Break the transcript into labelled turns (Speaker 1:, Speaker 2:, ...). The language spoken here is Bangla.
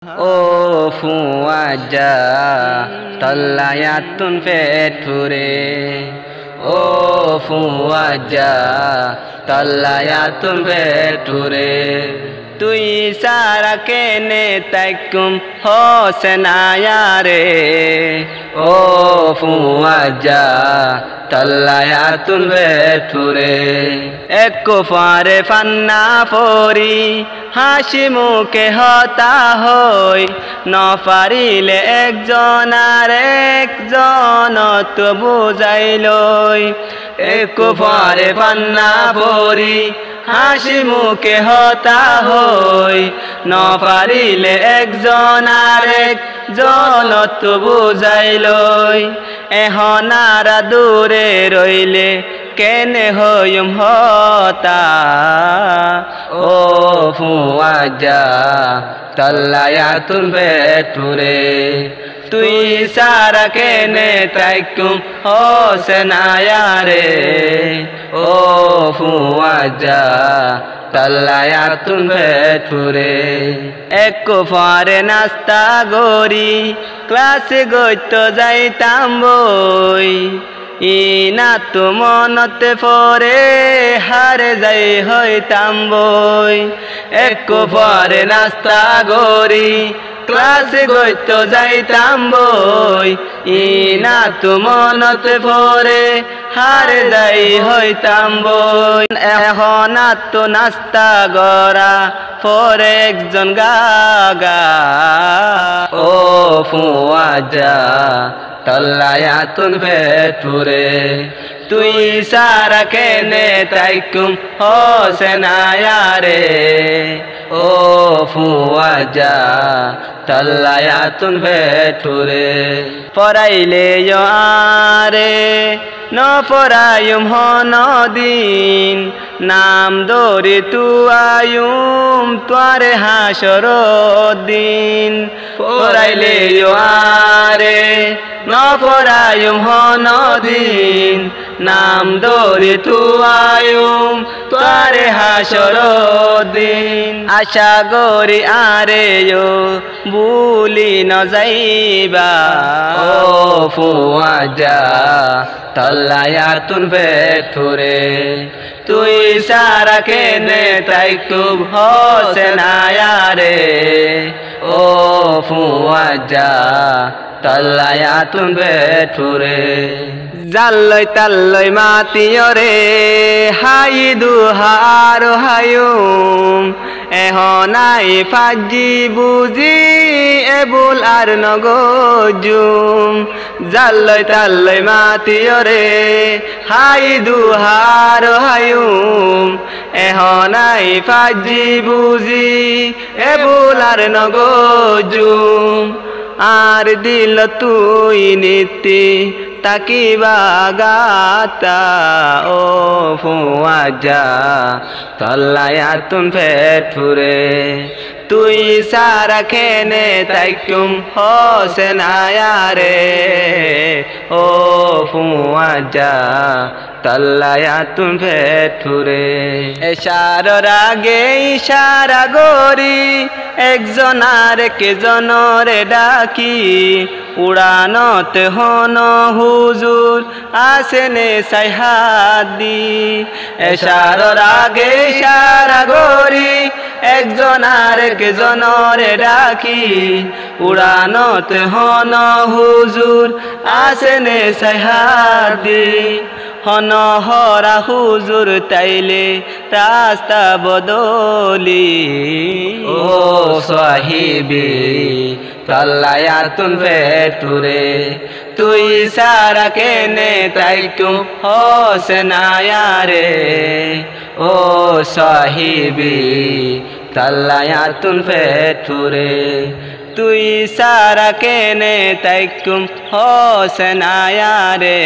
Speaker 1: ও ফুয়াজা তল্লায়াতুন পেট ফুরে ও ফুয়াজা তল্লায়াতুন পেট ফুরে তুই সারা কেনে তাইকুম হোসেনায়ারে ও ফুয়াজা তল্লায়াতুন পেট ফুরে এক ফারে ফান্না ফরি হাসি মুখে হতা হই নপারিলে একজন আর একজন তো বুঝাইলই এক ফারে ফান্না ফরি হাসি মুখে হতা হই নপারিলে একজন আর একজন তো বুঝাইলই এহনারা দূরে রইলে কেনে হইম হতা ও ফুয়াজা তল্লায়াতুন পেট ফুরে তুই সারা কেনে তাইকুম হোসেনায়ারে ও ফুয়াজা তল্লায়াতুন পেট ফুরে এক ফারে নাস্তা গরি ক্লাসে গইত যাইতাম বই ইনা তো মনতে পরে হারে যাই হইতাম বই এক ফারে নাস্তা গরি ক্লাসে গইত যাইতাম বই ইনা তো মনতে পরে হারে যাই হইতাম বই এখন তো নাস্তা গড়া পরে একজন গাগা ও ফুয়াজা তল্লায়াতুন পেট ফুরে তুই সারা কেনে তাইকুম হোসেনায়ারে ও ফুয়াজা তল্লায়াতুন পেট ফুরে পড়াইলে আরে ন পড়ায়ুম হনদিন নাম দৌড়ে তুয়ায়ুম তোরে হাসর দিন পড়াইলে আরে ন পড়ায়ুম হনদিন নাম দৌড়ে তুয়ায়ুম তোরে হাসর দিন আশা গরি আরে বুলি ন যাইবা ও ফুয়াজা তল্লায়াতুন পেট ফুরে তুই সারা কেনে তাইকুম হোসেনায়ারে ও ফুয়াজা তল্লায়াতুন পেট ফুরে জাল্লই তাল্লই মাতিয়রে হাই দুহার হায়ুম এহনাই ফাজি বুঝি এবুল আর নগজুম জাল্লই তাল্লই মাতিয়রে হাই দুহার হায়ুম এহনাই ফাজি বুঝি এবুল আর নগজুম আর দিল তুই নীতি তাকিবা গাতা ও ফুয়াজা তল্লায়াতুন পেট ফুরে তুই সারা কেনে তাইকুম হোসেনায়ারে ও ফুয়াজা তল্লায়াতুন পেট ফুরে এশারার আগে ইশারা গরি একজন আর একজনরে ডাকি উড়ানতে হন হুজুর আসেনে সাইহাদি এশারার আগে ইশারা গরি একজন আর একজনরে ডাকি উড়ানতে হন হুজুর আসেনে সাইহাদি হন হরা হুজুর তাইলে রাস্তা বদলি ও সাহিবি তল্লায়াতুন পেট ফুরে তুই সারা কেনে তাইকুম হোসেনায়ারে ও সাহিবি তল্লায়াতুন পেট ফুরে তুই সারা কেনে তাইকুম হোসেনায়ারে